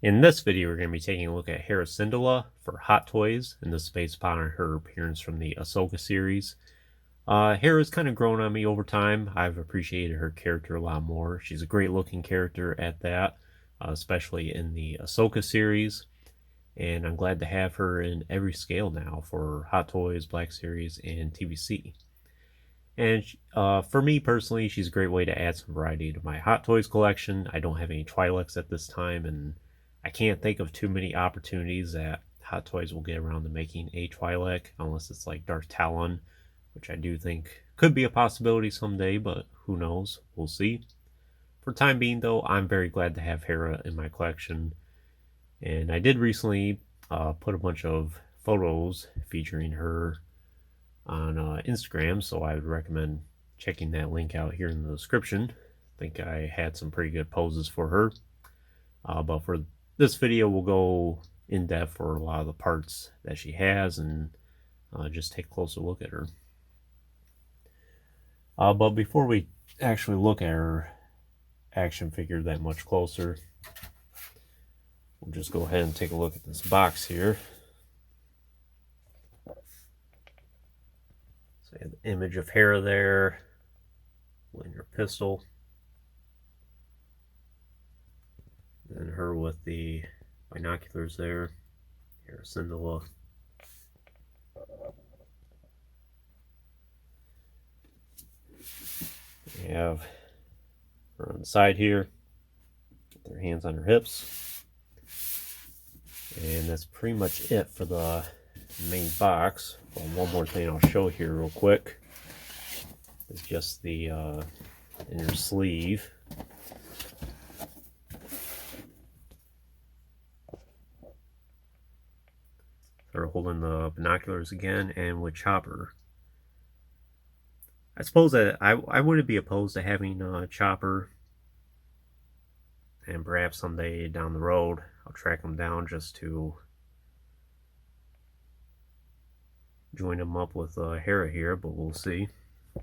In this video, we're going to be taking a look at Hera Syndulla for Hot Toys, and this is based upon her appearance from the Ahsoka series. Hera's kind of grown on me over time. I've appreciated her character a lot more. She's a great looking character at that, especially in the Ahsoka series. And I'm glad to have her in every scale now for Hot Toys, Black Series, and TVC. And for me personally, she's a great way to add some variety to my Hot Toys collection. I don't have any Twi'leks at this time, and I can't think of too many opportunities that Hot Toys will get around to making a Twi'lek, unless it's like Darth Talon, which I do think could be a possibility someday, but who knows? We'll see. For time being, though, I'm very glad to have Hera in my collection. And I did recently put a bunch of photos featuring her on Instagram, so I would recommend checking that link out here in the description. I think I had some pretty good poses for her. But for this video, we'll go in depth for a lot of the parts that she has and just take a closer look at her. But before we actually look at her action figure that much closer, we'll just go ahead and take a look at this box here. So you have the image of Hera there, holding her pistol. And her with the binoculars there. Hera Syndulla. We have her on the side here, with her hands on her hips. And that's pretty much it for the main box. Well, one more thing I'll show here real quick is just the inner sleeve. They're holding the binoculars again, and with Chopper. I suppose that I wouldn't be opposed to having Chopper, and perhaps someday down the road I'll track him down just to join him up with Hera here, but we'll see. I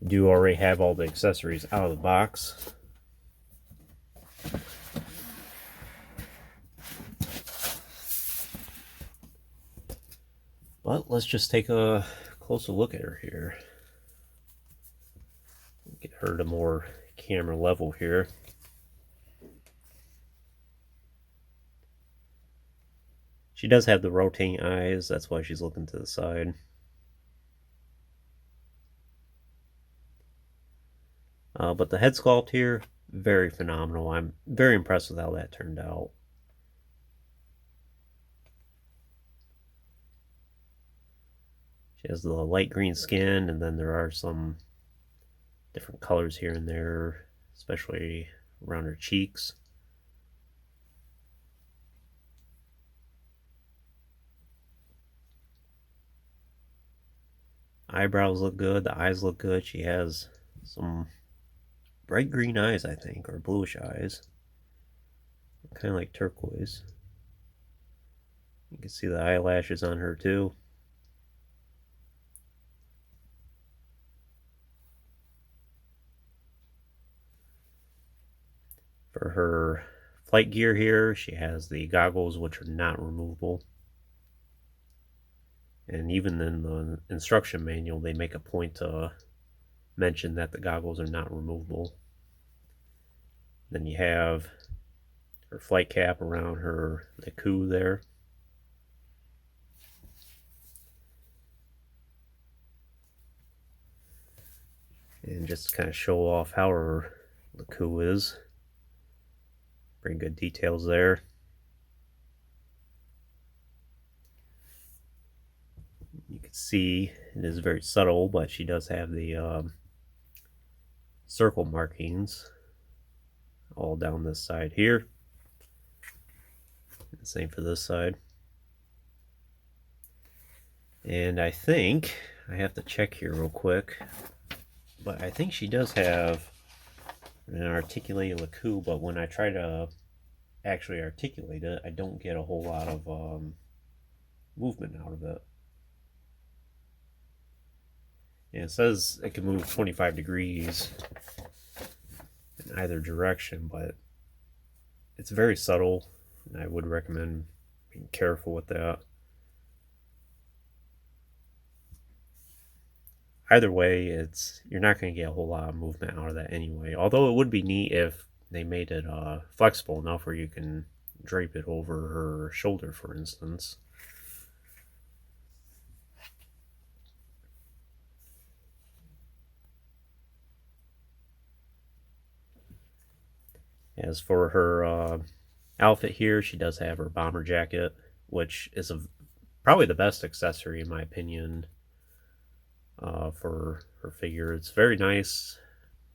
do already have all the accessories out of the box. But let's just take a closer look at her here. Get her to more camera level here. She does have the rotating eyes, that's why she's looking to the side. But the head sculpt here, very phenomenal. I'm very impressed with how that turned out. She has the light green skin, and then there are some different colors here and there, especially around her cheeks. Eyebrows look good, the eyes look good. She has some bright green eyes, I think, or bluish eyes. Kind of like turquoise. You can see the eyelashes on her too. For her flight gear here, she has the goggles, which are not removable. And even in the instruction manual, they make a point to mention that the goggles are not removable. Then you have her flight cap around her Naku there. And just to kind of show off how her Naku is. Pretty good details there. You can see it is very subtle, but she does have the circle markings all down this side here. And the same for this side. And I think, I have to check here real quick, but I think she does have an articulated Naku, but when I try to actually articulate it, I don't get a whole lot of movement out of it. And it says it can move 25 degrees in either direction, but it's very subtle, and I would recommend being careful with that. Either way, it's you're not going to get a whole lot of movement out of that anyway. Although it would be neat if they made it flexible enough where you can drape it over her shoulder, for instance. As for her outfit here, she does have her bomber jacket, which is probably the best accessory in my opinion for her figure. It's very nice,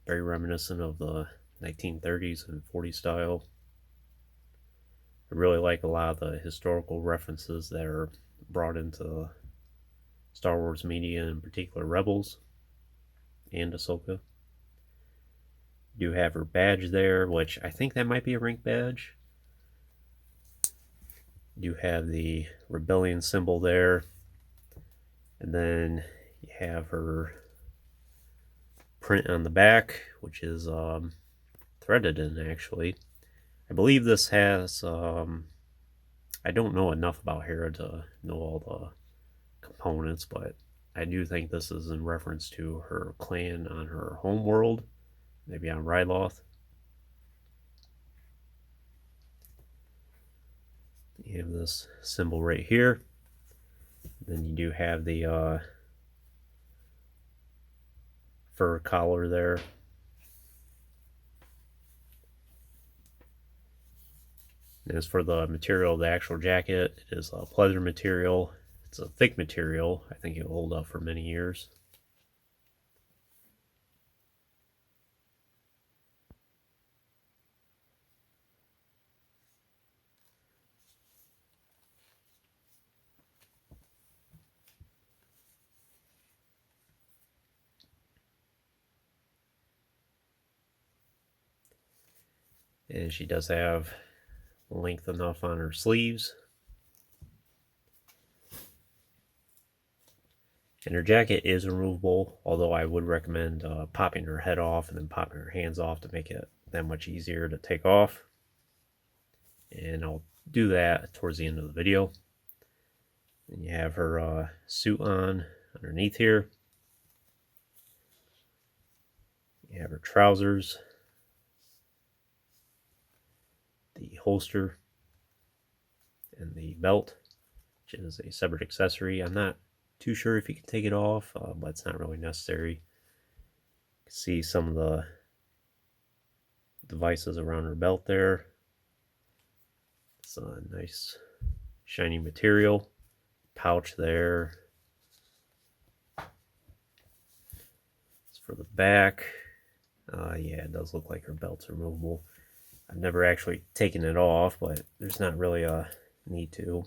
very reminiscent of the 1930s and 40s style. I really like a lot of the historical references that are brought into Star Wars media, in particular Rebels and Ahsoka. You do have her badge there, which I think that might be a rank badge. You have the rebellion symbol there, and then you have her print on the back, which is threaded in actually. I believe this has I don't know enough about Hera to know all the components, but I do think this is in reference to her clan on her home world, maybe on Ryloth. You have this symbol right here. Then you do have the fur collar there. And as for the material of the actual jacket, it is a pleather material. It's a thick material. I think it will hold up for many years. And she does have length enough on her sleeves. And her jacket is removable, although I would recommend popping her head off and then popping her hands off to make it that much easier to take off. And I'll do that towards the end of the video. And you have her suit on underneath here. You have her trousers, the holster, and the belt, which is a separate accessory. I'm not too sure if you can take it off, but it's not really necessary. You can see some of the devices around her belt there. It's a nice shiny material. Pouch there. As for the back, yeah, it does look like her belt's removable. I've never actually taken it off, but there's not really a need to.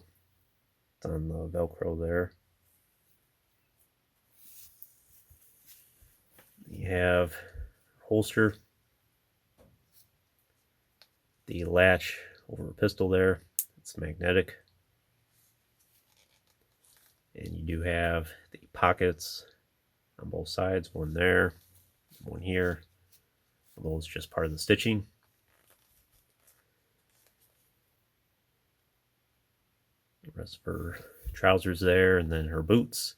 It's on the Velcro there. You have holster, the latch over a pistol there. It's magnetic. And you do have the pockets on both sides, one there, one here. Although it's just part of the stitching. The rest of her trousers there, and then her boots.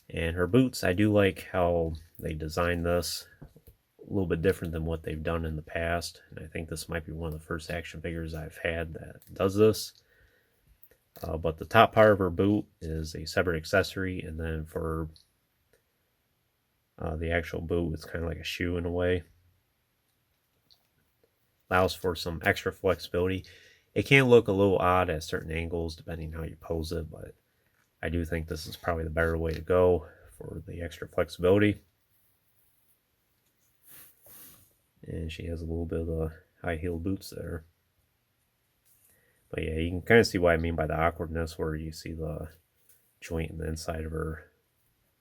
And her boots, I do like how they designed this. A little bit different than what they've done in the past. And I think this might be one of the first action figures I've had that does this. But the top part of her boot is a separate accessory, and then for the actual boot, it's kind of like a shoe in a way. Allows for some extra flexibility. It can look a little odd at certain angles depending on how you pose it, but I do think this is probably the better way to go for the extra flexibility. And she has a little bit of high heel boots there. But yeah, you can kind of see what I mean by the awkwardness where you see the joint in the inside of her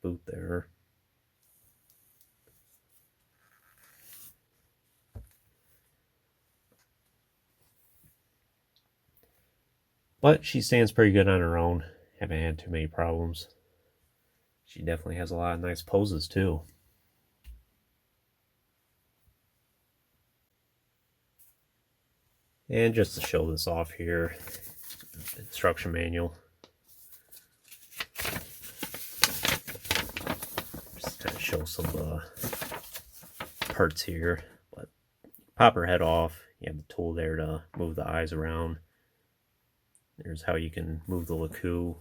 boot there. But she stands pretty good on her own. Haven't had too many problems. She definitely has a lot of nice poses too. And just to show this off here, instruction manual. Just kind of show some of the parts here. But pop her head off. You have the tool there to move the eyes around. There's how you can move the LeCou.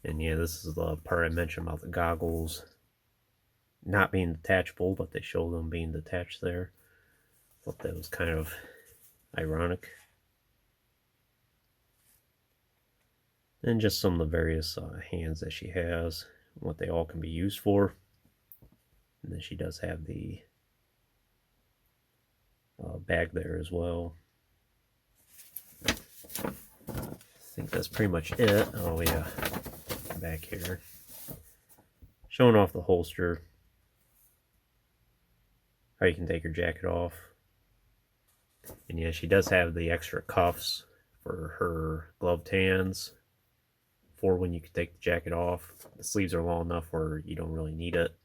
And yeah, this is the part I mentioned about the goggles not being detachable, but they show them being detached there. Thought that was kind of ironic. And just some of the various hands that she has, what they all can be used for. And then she does have the bag there as well. I think that's pretty much it. Oh yeah, back here. Showing off the holster. How you can take her jacket off. And yeah, she does have the extra cuffs for her gloved hands for when you can take the jacket off. The sleeves are long enough where you don't really need it.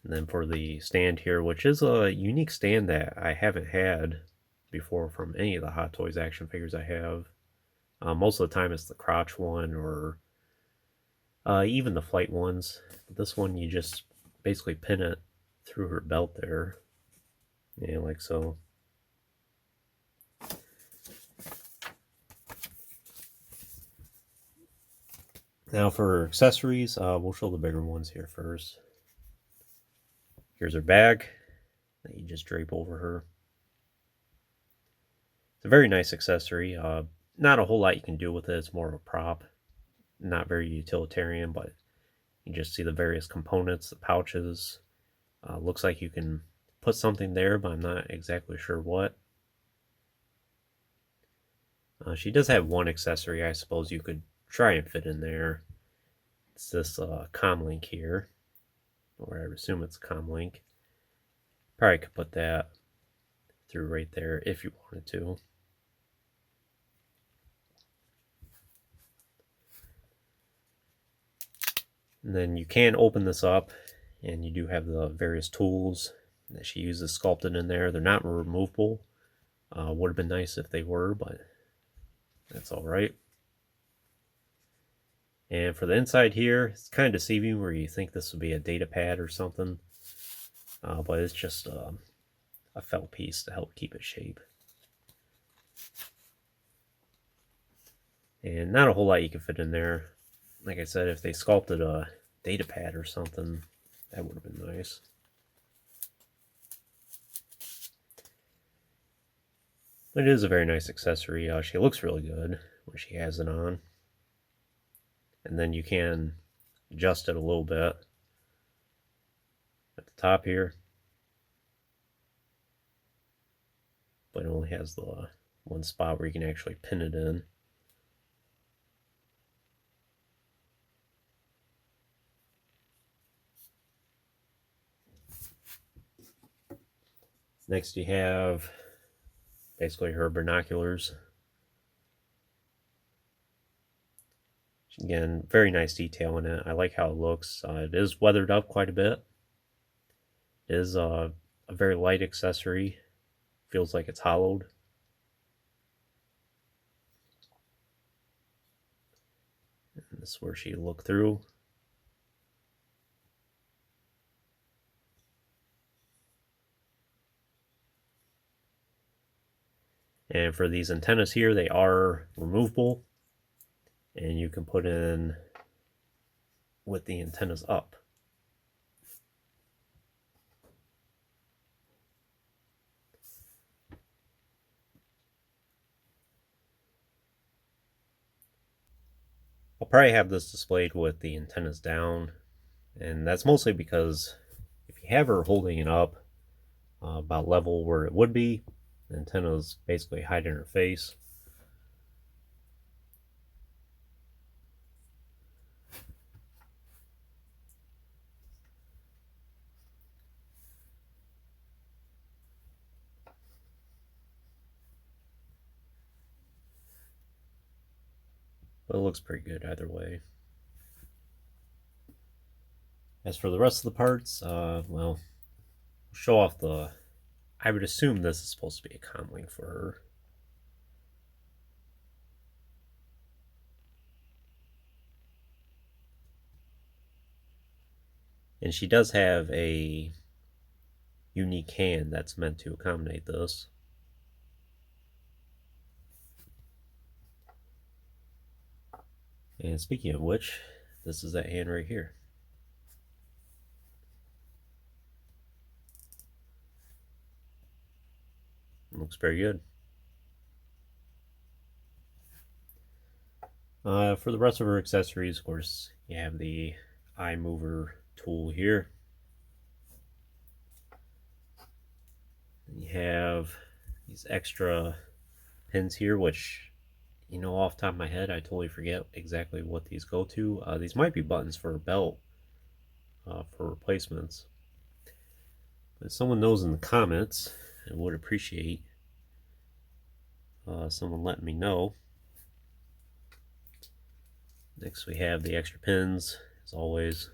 And then for the stand here, which is a unique stand that I haven't had before from any of the Hot Toys action figures I have. Most of the time it's the crotch one or even the flight ones. But this one you just basically pin it through her belt there. Yeah, like so. Now for accessories, we'll show the bigger ones here first. Here's her bag that you just drape over her. It's a very nice accessory. Not a whole lot you can do with it. It's more of a prop. Not very utilitarian, but you just see the various components, the pouches. Looks like you can put something there, but I'm not exactly sure what. She does have one accessory I suppose you could try and fit in there. It's this comlink here, or I would assume it's a comlink. Probably could put that through right there if you wanted to. And then you can open this up, and you do have the various tools that she uses sculpted in there. They're not removable. Would have been nice if they were, but that's all right. And for the inside here, it's kind of deceiving where you think this would be a data pad or something, but it's just a felt piece to help keep it shape. And not a whole lot you can fit in there. Like I said, if they sculpted a data pad or something, that would have been nice. But it is a very nice accessory. She looks really good when she has it on. And then you can adjust it a little bit at the top here. But it only has the one spot where you can actually pin it in. Next you have basically her binoculars. Again, very nice detail in it. I like how it looks. It is weathered up quite a bit. It is a very light accessory. Feels like it's hollowed. And this is where she looked through. And for these antennas here, they are removable. And you can put in with the antennas up. I'll probably have this displayed with the antennas down. And that's mostly because if you have her holding it up about level where it would be, the antenna's basically hiding her face. But it looks pretty good either way. As for the rest of the parts, well, show off the... I would assume this is supposed to be a comm link for her. And she does have a unique hand that's meant to accommodate this. And speaking of which, this is that hand right here. It looks very good. For the rest of her accessories, of course, you have the eye mover tool here. You have these extra pins here, which, you know, off the top of my head, I totally forget exactly what these go to. These might be buttons for a belt for replacements. But if someone knows in the comments, I would appreciate someone letting me know. Next we have the extra pins, as always.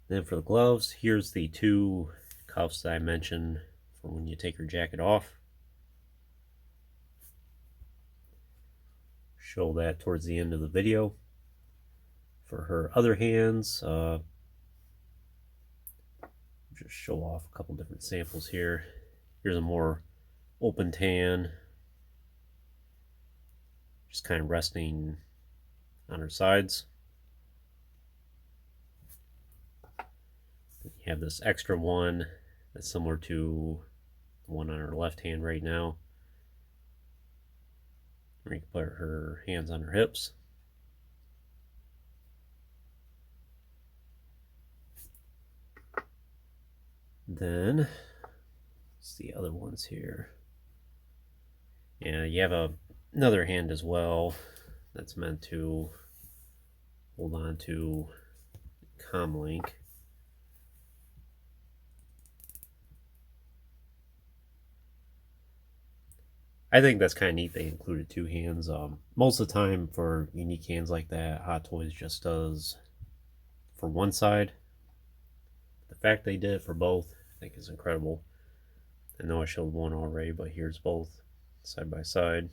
Then for the gloves, here's the two cuffs that I mentioned for when you take your jacket off. Show that towards the end of the video. For her other hands, just show off a couple different samples here. Here's a more open tan, just kind of resting on her sides. You have this extra one that's similar to the one on her left hand right now, where you can put her hands on her hips. Then it's the other ones here. Yeah, you have another hand as well that's meant to hold on to comm link. I think that's kind of neat they included two hands. Most of the time for unique hands like that, Hot Toys just does for one side. The fact they did it for both, I think, is incredible. I know I showed one already, but here's both side by side.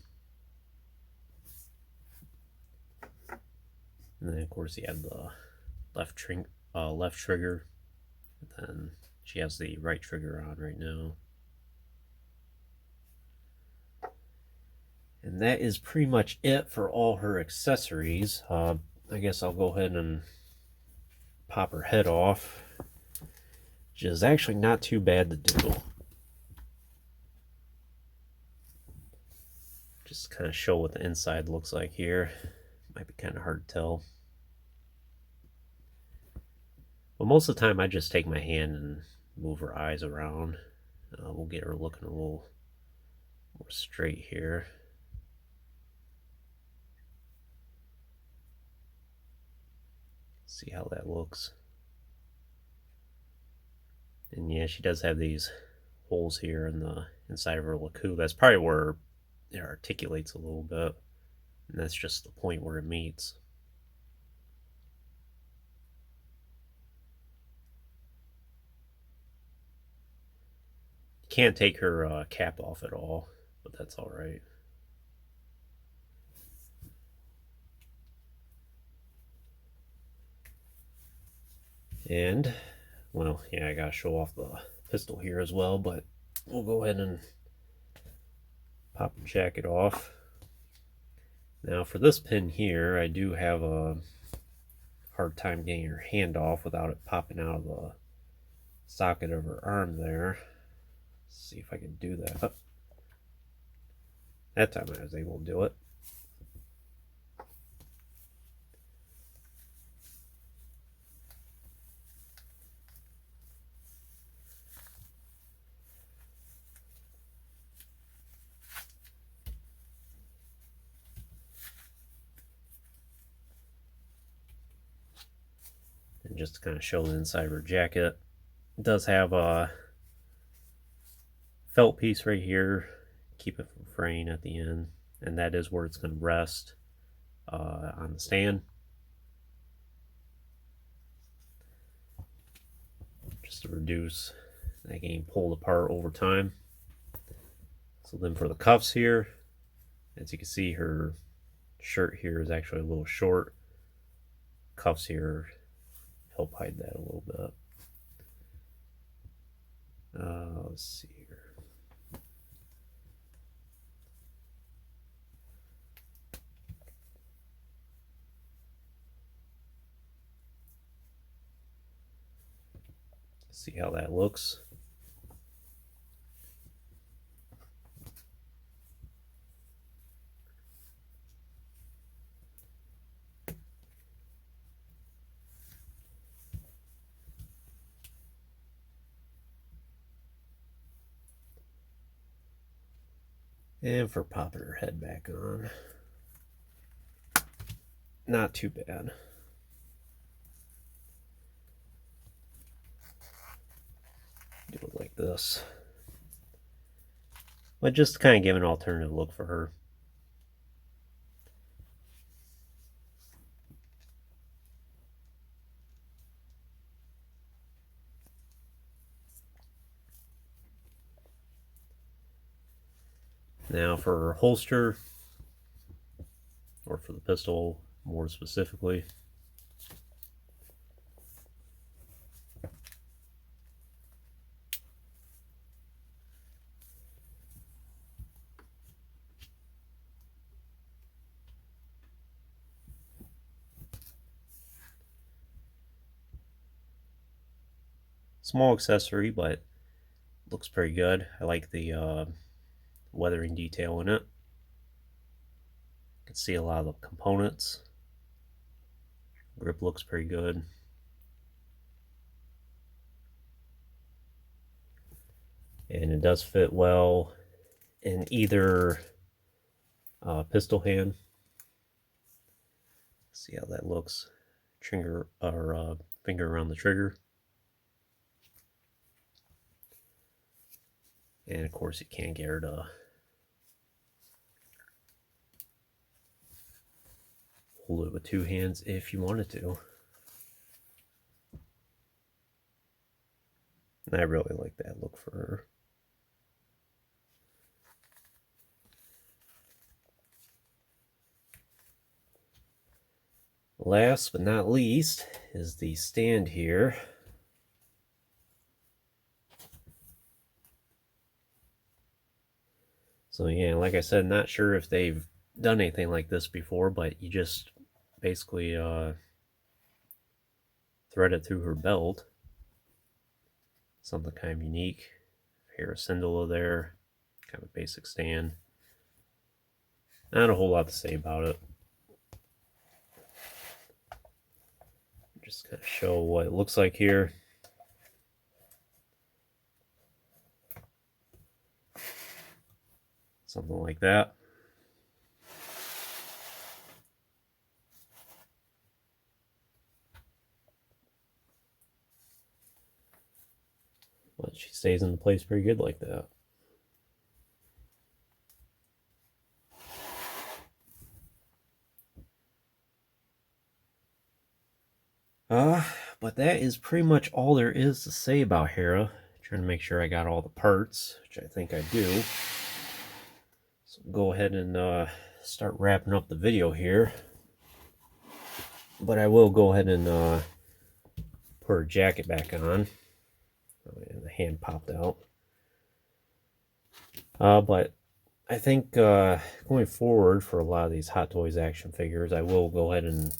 And then, of course, you have the left trigger. And then she has the right trigger on right now. And that is pretty much it for all her accessories. I guess I'll go ahead and pop her head off, which is actually not too bad to do. Just kind of show what the inside looks like here. Might be kind of hard to tell. But most of the time I just take my hand and move her eyes around. We'll get her looking a little more straight here. See how that looks. And yeah, she does have these holes here in the inside of her laku. That's probably where it articulates a little bit. And that's just the point where it meets. Can't take her cap off at all, but that's alright. And, well, yeah, I gotta show off the pistol here as well, but we'll go ahead and pop the jacket off. Now for this pin here, I do have a hard time getting her hand off without it popping out of the socket of her arm there. Let's see if I can do that. That time I was able to do it. And just to kind of show the inside of her jacket, it does have a felt piece right here, keep it from fraying at the end, and that is where it's going to rest on the stand. just to reduce that getting pulled apart over time. So then for the cuffs here, as you can see, her shirt here is actually a little short. Cuffs here help hide that a little bit. Let's see here. See how that looks. And for popping her head back on, not too bad. Do it like this. But just to kind of give an alternative look for her. Now for her holster, or for the pistol more specifically, small accessory, but looks pretty good. I like the weathering detail in it. You can see a lot of the components. Grip looks pretty good. And it does fit well in either pistol hand. See how that looks. Trigger or finger around the trigger. And of course you can't get her to hold it with two hands if you wanted to. And I really like that look for her. Last but not least is the stand here. So yeah, like I said, not sure if they've done anything like this before, but you just basically thread it through her belt. Something kind of unique. Hera Syndulla there, kind of a basic stand. Not a whole lot to say about it. Just kind of show what it looks like here. Something like that. But she stays in place pretty good like that. But that is pretty much all there is to say about Hera. Trying to make sure I got all the parts, which I think I do. So go ahead and start wrapping up the video here. But I will go ahead and put her jacket back on. And the hand popped out. But I think going forward for a lot of these Hot Toys action figures, I will go ahead and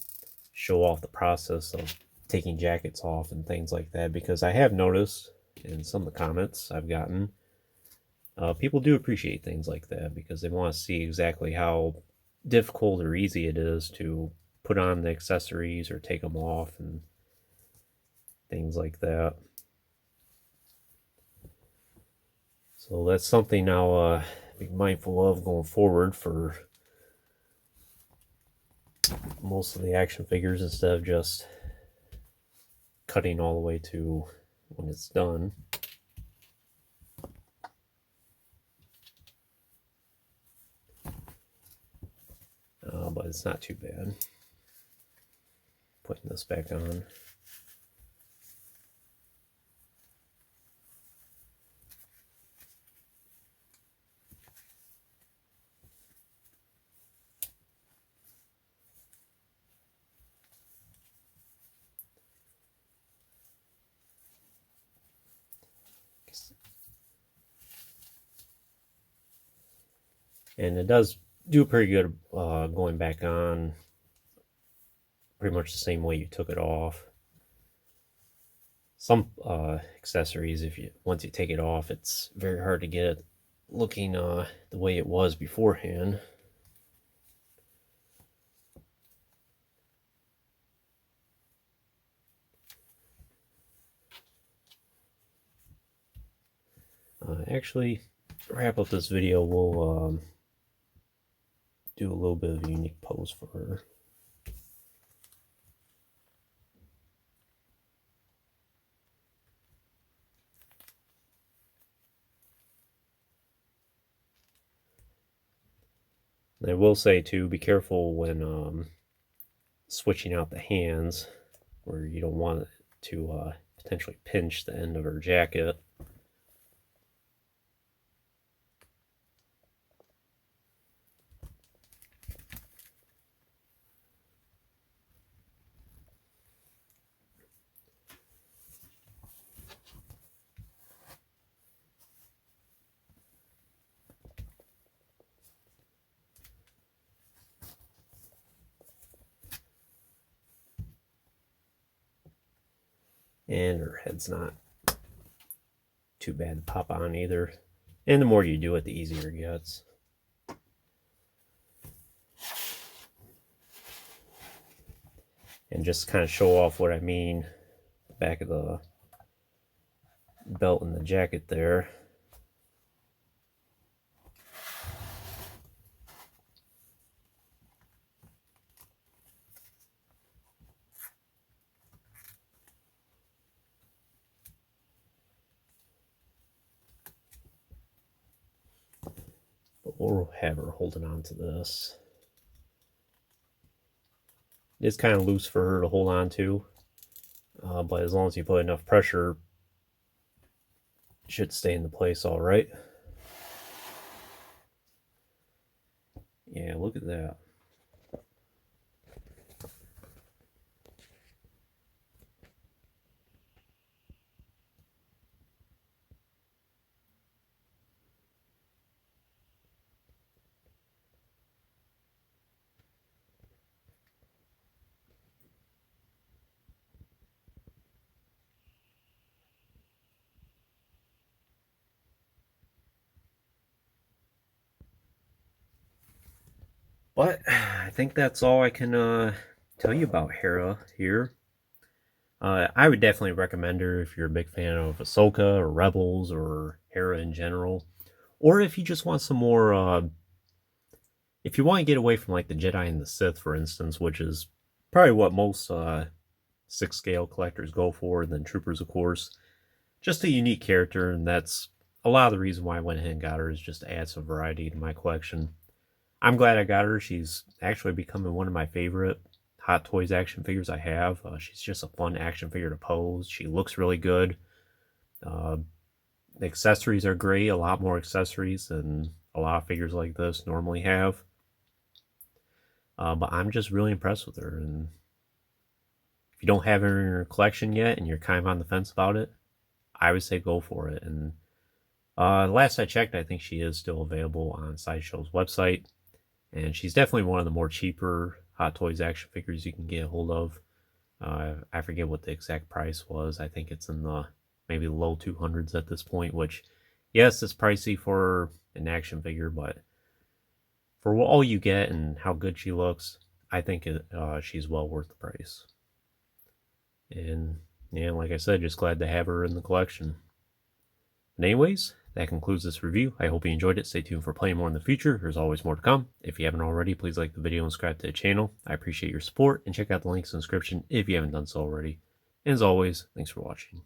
show off the process of taking jackets off and things like that, because I have noticed in some of the comments I've gotten, people do appreciate things like that because they want to see exactly how difficult or easy it is to put on the accessories or take them off and things like that. So that's something I'll be mindful of going forward for most of the action figures, instead of just cutting all the way to when it's done. But it's not too bad. Putting this back on. And it does do pretty good going back on pretty much the same way you took it off. Some accessories, if you once you take it off, it's very hard to get it looking the way it was beforehand. Actually, wrap up this video, we'll do a little bit of a unique pose for her. And I will say too, be careful when switching out the hands, where you don't want it to potentially pinch the end of her jacket. And her head's not too bad to pop on either. And the more you do it, the easier it gets. And just kind of show off what I mean, the back of the belt and the jacket there. But we'll have her holding on to this. It's kind of loose for her to hold on to, but as long as you put enough pressure, it should stay in the place all right. Yeah, look at that. But I think that's all I can tell you about Hera here. I would definitely recommend her if you're a big fan of Ahsoka or Rebels or Hera in general. Or if you just want some more, if you want to get away from like the Jedi and the Sith, for instance, which is probably what most 6 scale collectors go for, and then Troopers, of course. Just a unique character, and that's a lot of the reason why I went ahead and got her, is just to add some variety to my collection. I'm glad I got her. She's actually becoming one of my favorite Hot Toys action figures I have. She's just a fun action figure to pose. She looks really good. Uh, the accessories are great. A lot more accessories than a lot of figures like this normally have. But I'm just really impressed with her. And if you don't have her in your collection yet and you're kind of on the fence about it, I would say go for it. And last I checked, I think she is still available on Sideshow's website. And she's definitely one of the more cheaper Hot Toys action figures you can get a hold of. I forget what the exact price was. I think it's in the maybe low 200s at this point, which, yes, it's pricey for an action figure, but for all you get and how good she looks, I think she's well worth the price. And yeah, like I said, just glad to have her in the collection. But anyways, that concludes this review. I hope you enjoyed it. Stay tuned for plenty more in the future. There's always more to come. If you haven't already, please like the video and subscribe to the channel. I appreciate your support, and check out the links in the description if you haven't done so already. And as always, thanks for watching.